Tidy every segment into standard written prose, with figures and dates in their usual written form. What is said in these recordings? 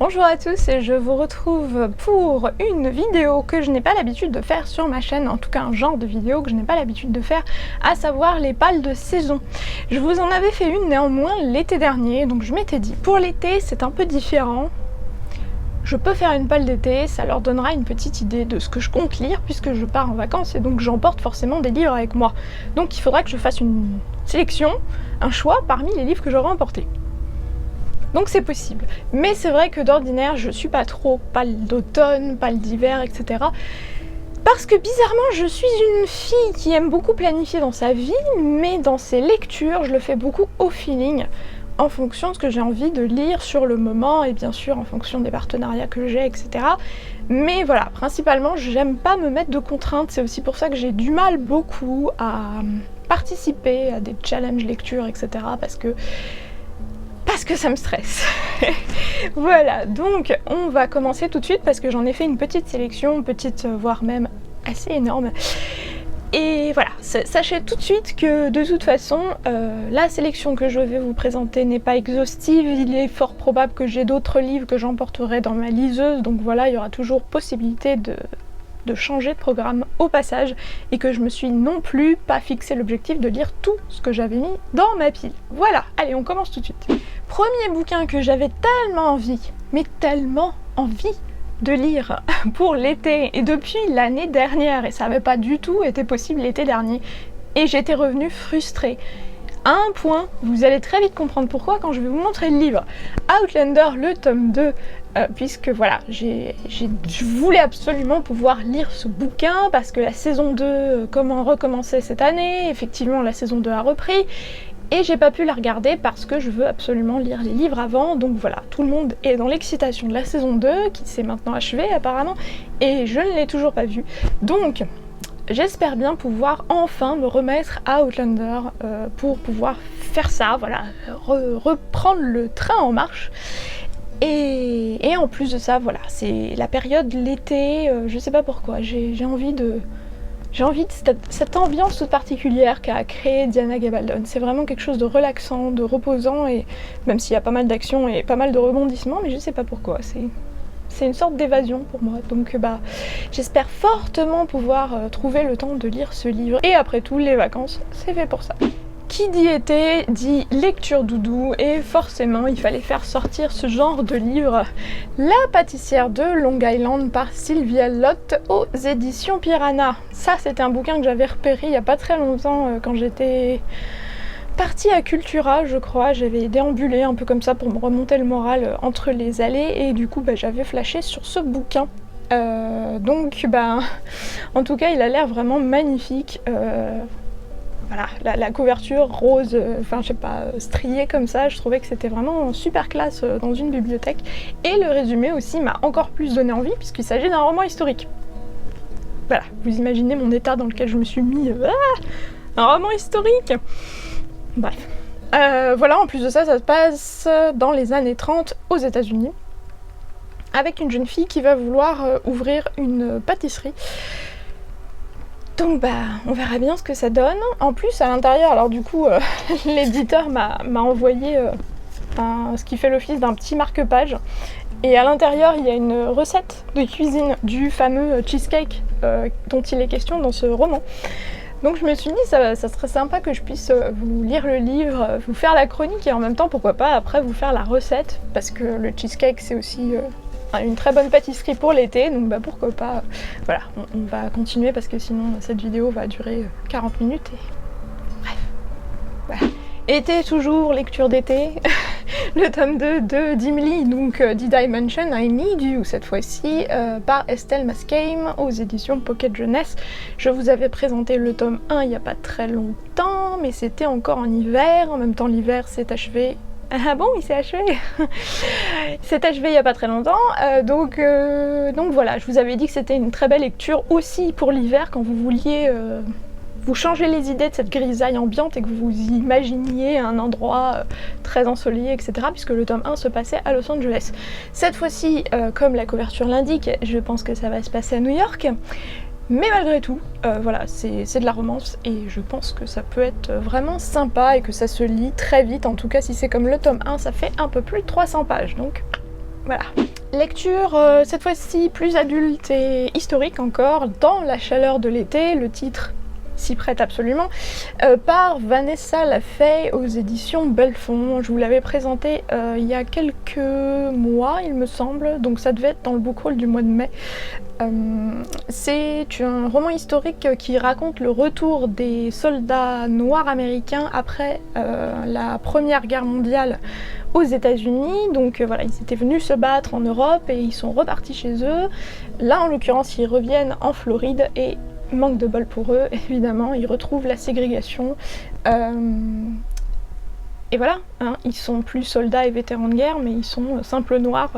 Bonjour à tous et je vous retrouve pour une vidéo que je n'ai pas l'habitude de faire sur ma chaîne, en tout cas un genre de vidéo que je n'ai pas l'habitude de faire, à savoir les pales de saison. Je vous en avais fait une néanmoins l'été dernier, donc je m'étais dit pour l'été c'est un peu différent. Je peux faire une palle d'été, ça leur donnera une petite idée de ce que je compte lire puisque je pars en vacances et donc j'emporte forcément des livres avec moi. Donc il faudra que je fasse une sélection, un choix parmi les livres que j'aurai emportés. Donc c'est possible. Mais c'est vrai que d'ordinaire, je suis pas trop pâle d'automne, pâle d'hiver, etc. Parce que bizarrement, je suis une fille qui aime beaucoup planifier dans sa vie, mais dans ses lectures, je le fais beaucoup au feeling, en fonction de ce que j'ai envie de lire sur le moment, et bien sûr en fonction des partenariats que j'ai, etc. Mais voilà, principalement, j'aime pas me mettre de contraintes, c'est aussi pour ça que j'ai du mal beaucoup à participer à des challenges lecture, etc. Parce que ça me stresse. Voilà, donc on va commencer tout de suite parce que j'en ai fait une petite sélection, petite voire même assez énorme. Et voilà, sachez tout de suite que de toute façon, la sélection que je vais vous présenter n'est pas exhaustive. Il est fort probable que j'ai d'autres livres que j'emporterai dans ma liseuse, donc voilà, il y aura toujours possibilité de changer de programme au passage et que je me suis non plus pas fixé l'objectif de lire tout ce que j'avais mis dans ma pile. Voilà, allez on commence tout de suite. Premier bouquin que j'avais tellement envie, mais tellement envie de lire pour l'été et depuis l'année dernière, et ça n'avait pas du tout été possible l'été dernier, et j'étais revenue frustrée. À un point, vous allez très vite comprendre pourquoi quand je vais vous montrer le livre. Outlander, le tome 2, puisque voilà, je voulais absolument pouvoir lire ce bouquin parce que la saison 2 recommençait cette année, effectivement la saison 2 a repris, et j'ai pas pu la regarder parce que je veux absolument lire les livres avant, donc voilà, tout le monde est dans l'excitation de la saison 2, qui s'est maintenant achevée apparemment, et je ne l'ai toujours pas vue, donc j'espère bien pouvoir enfin me remettre à Outlander pour pouvoir faire ça, voilà, reprendre le train en marche. Et en plus de ça, voilà, c'est la période l'été, je sais pas pourquoi, j'ai envie de cette ambiance toute particulière qu'a créée Diana Gabaldon. C'est vraiment quelque chose de relaxant, de reposant, et même s'il y a pas mal d'action et pas mal de rebondissements, mais je sais pas pourquoi, c'est une sorte d'évasion pour moi, donc j'espère fortement pouvoir trouver le temps de lire ce livre. Et après tout, les vacances, c'est fait pour ça. Qui dit été, dit lecture doudou, et forcément il fallait faire sortir ce genre de livre. La pâtissière de Long Island par Sylvia Lott aux éditions Piranha. Ça c'était un bouquin que j'avais repéré il y a pas très longtemps quand j'étais partie à Cultura, je crois, j'avais déambulé un peu comme ça pour me remonter le moral entre les allées et du coup j'avais flashé sur ce bouquin. Donc en tout cas il a l'air vraiment magnifique. Voilà, la couverture rose, enfin je sais pas, striée comme ça, je trouvais que c'était vraiment super classe dans une bibliothèque. Et le résumé aussi m'a encore plus donné envie puisqu'il s'agit d'un roman historique. Voilà, vous imaginez mon état dans lequel je me suis mis. Un roman historique. Bref. Voilà, en plus de ça, ça se passe dans les années 30 aux États-Unis, avec une jeune fille qui va vouloir ouvrir une pâtisserie. Donc on verra bien ce que ça donne. En plus, à l'intérieur, alors du coup, l'éditeur m'a envoyé ce qui fait l'office d'un petit marque-page. Et à l'intérieur, il y a une recette de cuisine du fameux cheesecake dont il est question dans ce roman. Donc je me suis dit ça serait sympa que je puisse vous lire le livre, vous faire la chronique et en même temps pourquoi pas après vous faire la recette parce que le cheesecake c'est aussi une très bonne pâtisserie pour l'été, donc pourquoi pas. Voilà, on va continuer parce que sinon cette vidéo va durer 40 minutes et bref. Voilà. Été toujours, lecture d'été, le tome 2 de Dimly, donc Did I Mention I Need You, cette fois-ci par Estelle Mascame aux éditions Pocket Jeunesse. Je vous avais présenté le tome 1 il n'y a pas très longtemps, mais c'était encore en hiver, en même temps l'hiver s'est achevé. Ah bon, il s'est achevé. Il s'est achevé il n'y a pas très longtemps, donc voilà, je vous avais dit que c'était une très belle lecture aussi pour l'hiver quand vous vouliez vous changer les idées de cette grisaille ambiante et que vous imaginiez un endroit très ensoleillé, etc. Puisque le tome 1 se passait à Los Angeles. Cette fois-ci, comme la couverture l'indique, je pense que ça va se passer à New York. Mais malgré tout, voilà, c'est de la romance et je pense que ça peut être vraiment sympa et que ça se lit très vite. En tout cas, si c'est comme le tome 1, ça fait un peu plus de 300 pages. Donc Voilà. Lecture cette fois-ci plus adulte et historique encore, dans la chaleur de l'été, le titre s'y prête absolument, par Vanessa Lafay aux éditions Belfond. Je vous l'avais présenté il y a quelques mois il me semble, donc ça devait être dans le book haul du mois de mai. C'est un roman historique qui raconte le retour des soldats noirs américains après la Première Guerre mondiale aux États-Unis. Donc voilà, ils étaient venus se battre en Europe et ils sont repartis chez eux. Là en l'occurrence ils reviennent en Floride et manque de bol pour eux, évidemment, ils retrouvent la ségrégation. Et voilà, hein, ils sont plus soldats et vétérans de guerre, mais ils sont simples noirs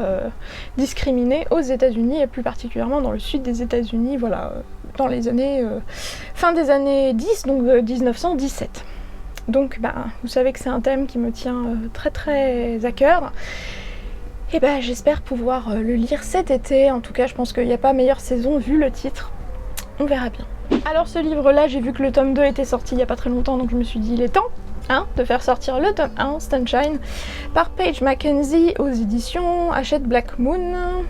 discriminés aux États-Unis et plus particulièrement dans le sud des États-Unis, voilà, dans les années fin des années 10, donc 1917. Donc vous savez que c'est un thème qui me tient très très à cœur. Et j'espère pouvoir le lire cet été. En tout cas, je pense qu'il n'y a pas meilleure saison vu le titre. On verra bien. Alors ce livre-là, j'ai vu que le tome 2 était sorti il n'y a pas très longtemps, donc je me suis dit il est temps de faire sortir le tome 1, Sunshine, par Paige Mackenzie aux éditions Hachette Black Moon.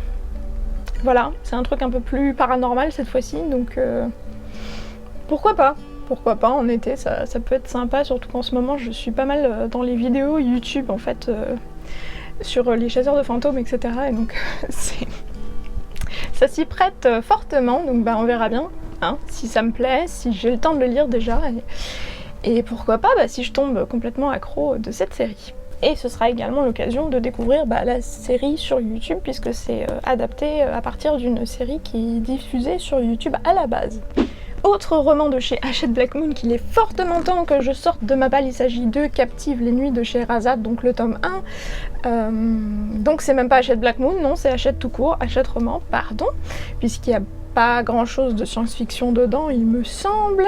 Voilà, c'est un truc un peu plus paranormal cette fois-ci, donc pourquoi pas? Pourquoi pas, en été, ça peut être sympa, surtout qu'en ce moment je suis pas mal dans les vidéos YouTube en fait, sur les chasseurs de fantômes, etc. Et donc ça s'y prête fortement, donc on verra bien si ça me plaît, si j'ai le temps de le lire déjà, et pourquoi pas si je tombe complètement accro de cette série. Et ce sera également l'occasion de découvrir la série sur YouTube, puisque c'est adapté à partir d'une série qui est diffusée sur YouTube à la base. Autre roman de chez Hachette Black Moon qu'il est fortement temps que je sorte de ma palle, il s'agit de Captive les nuits de Scheherazade, donc le tome 1. Donc c'est même pas Hachette Black Moon, non, c'est Hachette tout court, Hachette roman, pardon, puisqu'il n'y a pas grand chose de science-fiction dedans, il me semble.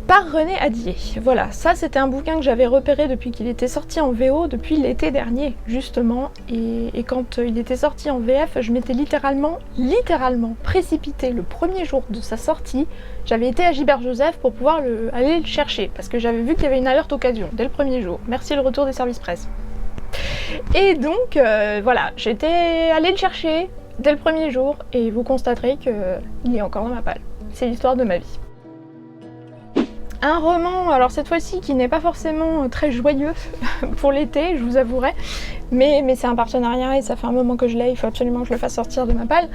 Par René Adier. Voilà, ça c'était un bouquin que j'avais repéré depuis qu'il était sorti en VO, depuis l'été dernier, justement. Et quand il était sorti en VF, je m'étais littéralement précipitée le premier jour de sa sortie. J'avais été à Gilbert Joseph pour pouvoir aller le chercher, parce que j'avais vu qu'il y avait une alerte occasion, dès le premier jour. Merci le retour des services presse. Et donc, voilà, j'étais allée le chercher dès le premier jour, et vous constaterez qu'il est encore dans ma palle. C'est l'histoire de ma vie. Un roman, alors cette fois-ci qui n'est pas forcément très joyeux pour l'été, je vous avouerai, mais c'est un partenariat et ça fait un moment que je l'ai, il faut absolument que je le fasse sortir de ma palle.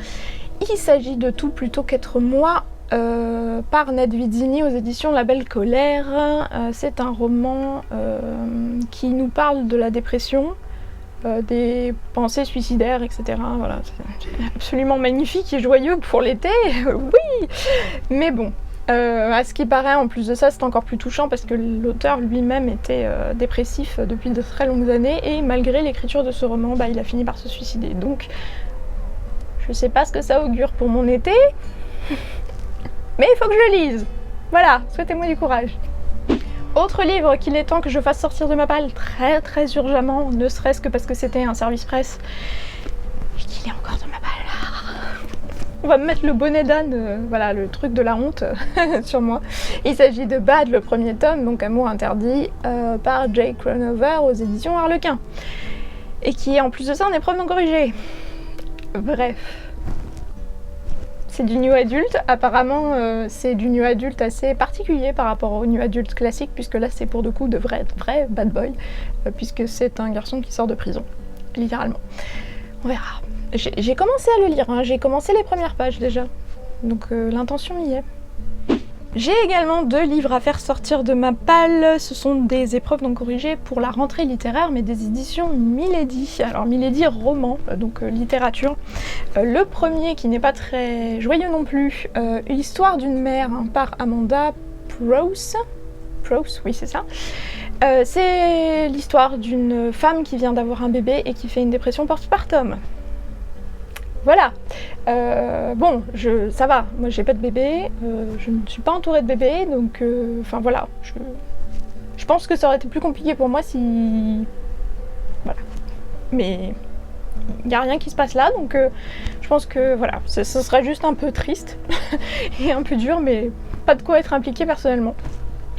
Il s'agit de Tout plutôt qu'être moi, par Ned Vizzini aux éditions La Belle Colère. C'est un roman qui nous parle de la dépression, des pensées suicidaires, etc. Voilà, c'est absolument magnifique et joyeux pour l'été, oui, mais bon. À ce qui paraît, en plus de ça, c'est encore plus touchant parce que l'auteur lui-même était dépressif depuis de très longues années et malgré l'écriture de ce roman, il a fini par se suicider. Donc, je sais pas ce que ça augure pour mon été, mais il faut que je le lise. Voilà, souhaitez-moi du courage. Autre livre qu'il est temps que je fasse sortir de ma palle très très urgemment, ne serait-ce que parce que c'était un service presse et qu'il est encore dans ma palle. On va me mettre le bonnet d'âne, voilà, le truc de la honte sur moi. Il s'agit de Bad, le premier tome, donc Amour interdit, par Jake Ronover aux éditions Harlequin. Et qui est en plus de ça en épreuve non corrigée. Bref. C'est du new adulte, apparemment c'est du new adulte assez particulier par rapport au new adulte classique, puisque là c'est pour de coup de vrai bad boy, puisque c'est un garçon qui sort de prison, littéralement. On verra. J'ai commencé à le lire, j'ai commencé les premières pages déjà, donc l'intention y est. J'ai également 2 livres à faire sortir de ma palle, ce sont des épreuves non corrigées pour la rentrée littéraire, mais des éditions Milady. Alors Milady roman, donc littérature. Le premier qui n'est pas très joyeux non plus, L'histoire d'une mère par Amanda Prowse. Prowse, oui c'est ça. C'est l'histoire d'une femme qui vient d'avoir un bébé et qui fait une dépression postpartum. Voilà, bon, ça va, moi j'ai pas de bébé, je ne suis pas entourée de bébés, donc enfin voilà, je pense que ça aurait été plus compliqué pour moi si... Voilà, mais il n'y a rien qui se passe là, donc je pense que voilà, ce serait juste un peu triste et un peu dur, mais pas de quoi être impliqué personnellement.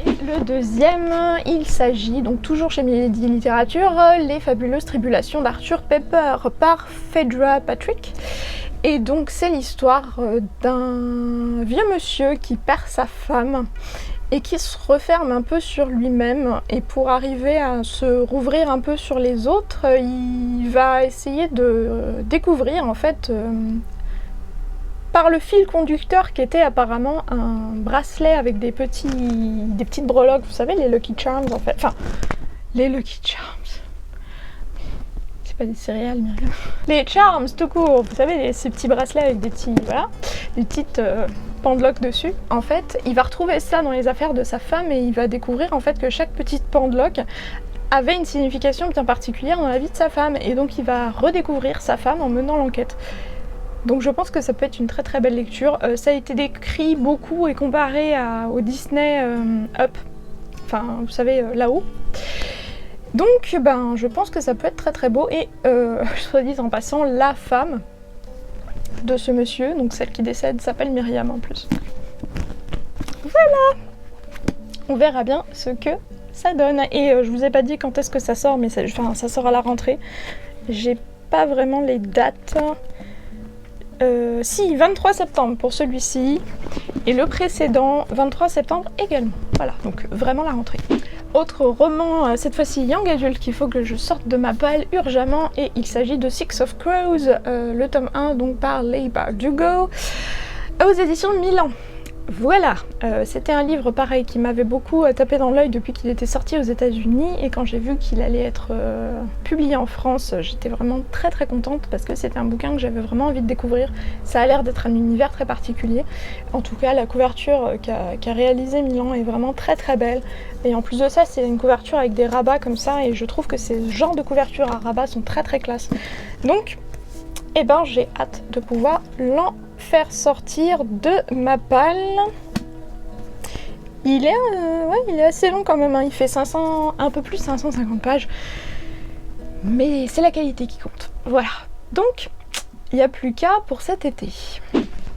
Et le deuxième, il s'agit donc toujours chez Midi Littérature, Les fabuleuses tribulations d'Arthur Pepper par Phaedra Patrick. Et donc c'est l'histoire d'un vieux monsieur qui perd sa femme et qui se referme un peu sur lui-même, et pour arriver à se rouvrir un peu sur les autres, il va essayer de découvrir en fait par le fil conducteur qui était apparemment un bracelet avec des petites breloques, vous savez, les Lucky Charms en fait, enfin les Lucky Charms, c'est pas des céréales Myriam, les Charms tout court, vous savez, ces petits bracelets avec des petits, voilà, des petites pendeloques dessus. En fait, il va retrouver ça dans les affaires de sa femme et il va découvrir en fait que chaque petite pendeloque avait une signification bien particulière dans la vie de sa femme, et donc il va redécouvrir sa femme en menant l'enquête. Donc je pense que ça peut être une très très belle lecture. Ça a été décrit beaucoup et comparé au Disney Up, enfin vous savez là-haut. Donc ben je pense que ça peut être très très beau, et soit dit en passant, la femme de ce monsieur, donc celle qui décède, s'appelle Myriam en plus. Voilà, on verra bien ce que ça donne. Et je vous ai pas dit quand est-ce que ça sort, mais ça sort à la rentrée. J'ai pas vraiment les dates. Si, 23 septembre pour celui-ci, et le précédent 23 septembre également. Voilà, donc vraiment la rentrée. Autre roman, cette fois-ci young adult, qu'il faut que je sorte de ma palle urgemment, et il s'agit de Six of Crows, le tome 1 donc par Leigh Bardugo, aux éditions Milan. Voilà, c'était un livre pareil qui m'avait beaucoup tapé dans l'œil depuis qu'il était sorti aux États-Unis, et quand j'ai vu qu'il allait être publié en France, j'étais vraiment très très contente parce que c'était un bouquin que j'avais vraiment envie de découvrir. Ça a l'air d'être un univers très particulier. En tout cas, la couverture qu'a réalisé Milan est vraiment très très belle, et en plus de ça, c'est une couverture avec des rabats comme ça, et je trouve que ces genres de couvertures à rabats sont très très classe. Donc, eh ben, j'ai hâte de pouvoir l'en faire sortir de ma palle. Il est assez long quand même, hein. Il fait un peu plus de 550 pages, mais c'est la qualité qui compte. Voilà, donc il n'y a plus qu'à pour cet été.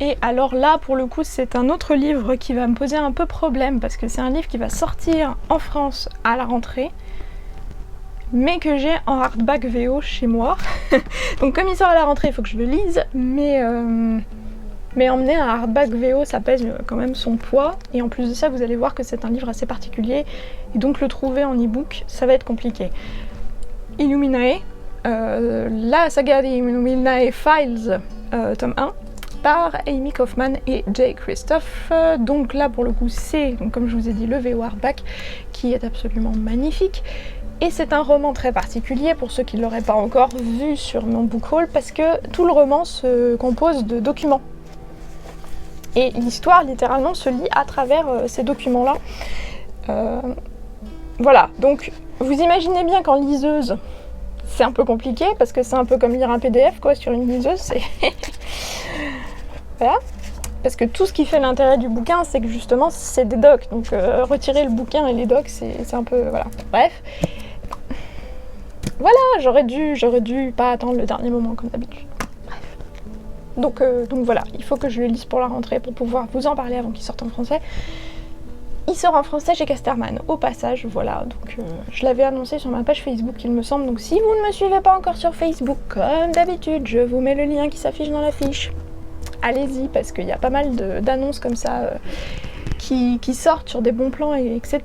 Et alors là, pour le coup, c'est un autre livre qui va me poser un peu problème, parce que c'est un livre qui va sortir en France à la rentrée, mais que j'ai en hardback VO chez moi. Donc comme il sort à la rentrée, il faut que je le lise, mais emmener un hardback VO, ça pèse quand même son poids, et en plus de ça, vous allez voir que c'est un livre assez particulier, et donc le trouver en e-book, ça va être compliqué. Illuminae, la saga des Illuminae Files, tome 1, par Amy Kaufman et Jay Christophe. Donc là, pour le coup, c'est, donc, comme je vous ai dit, le VO hardback, qui est absolument magnifique. Et c'est un roman très particulier pour ceux qui ne l'auraient pas encore vu sur mon book haul, parce que tout le roman se compose de documents. Et l'histoire littéralement se lit à travers ces documents-là. Voilà, donc vous imaginez bien qu'en liseuse, c'est un peu compliqué, parce que c'est un peu comme lire un PDF quoi, sur une liseuse. C'est voilà. Parce que tout ce qui fait l'intérêt du bouquin, c'est que justement c'est des docs. Donc retirer le bouquin et les docs, c'est un peu... Voilà. Bref. Voilà, j'aurais dû pas attendre le dernier moment comme d'habitude. Bref. Donc voilà, il faut que je le lise pour la rentrée pour pouvoir vous en parler avant qu'il sorte en français. Il sort en français chez Casterman, au passage, voilà. Donc je l'avais annoncé sur ma page Facebook, il me semble. Donc si vous ne me suivez pas encore sur Facebook, comme d'habitude, je vous mets le lien qui s'affiche dans la fiche. Allez-y, parce qu'il y a pas mal d'annonces comme ça qui sortent sur des bons plans, etc.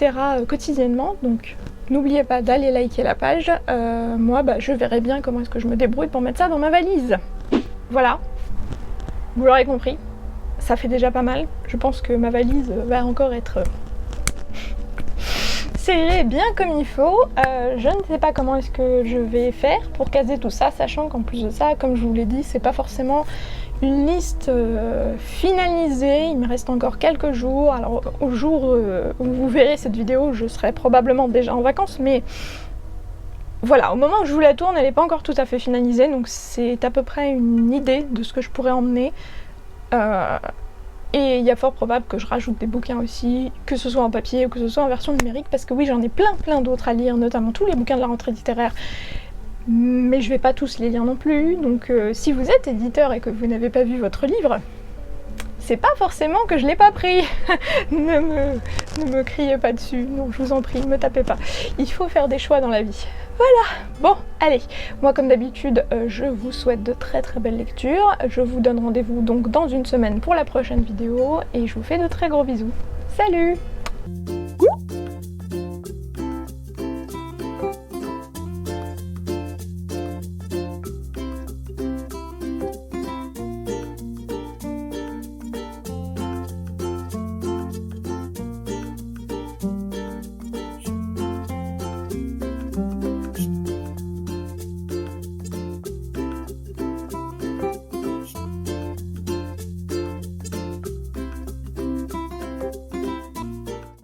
Quotidiennement. Donc n'oubliez pas d'aller liker la page. Moi, je verrai bien comment est-ce que je me débrouille pour mettre ça dans ma valise. Voilà, vous l'aurez compris, ça fait déjà pas mal. Je pense que ma valise va encore être serrée bien comme il faut. Je ne sais pas comment est-ce que je vais faire pour caser tout ça, sachant qu'en plus de ça, comme je vous l'ai dit, c'est pas forcément une liste finalisée. Il me reste encore quelques jours. Alors au jour où vous verrez cette vidéo, je serai probablement déjà en vacances, mais voilà, au moment où je vous la tourne, elle n'est pas encore tout à fait finalisée, donc c'est à peu près une idée de ce que je pourrais emmener. Et il y a fort probable que je rajoute des bouquins aussi, que ce soit en papier ou que ce soit en version numérique, parce que oui, j'en ai plein d'autres à lire, notamment tous les bouquins de la rentrée littéraire, mais je vais pas tous les lire non plus. Donc si vous êtes éditeur et que vous n'avez pas vu votre livre, c'est pas forcément que je l'ai pas pris. ne me criez pas dessus, non, je vous en prie, ne me tapez pas. Il faut faire des choix dans la vie. Voilà, bon, allez, moi comme d'habitude, je vous souhaite de très belles lectures. Je vous donne rendez-vous donc dans une semaine pour la prochaine vidéo et je vous fais de très gros bisous. Salut!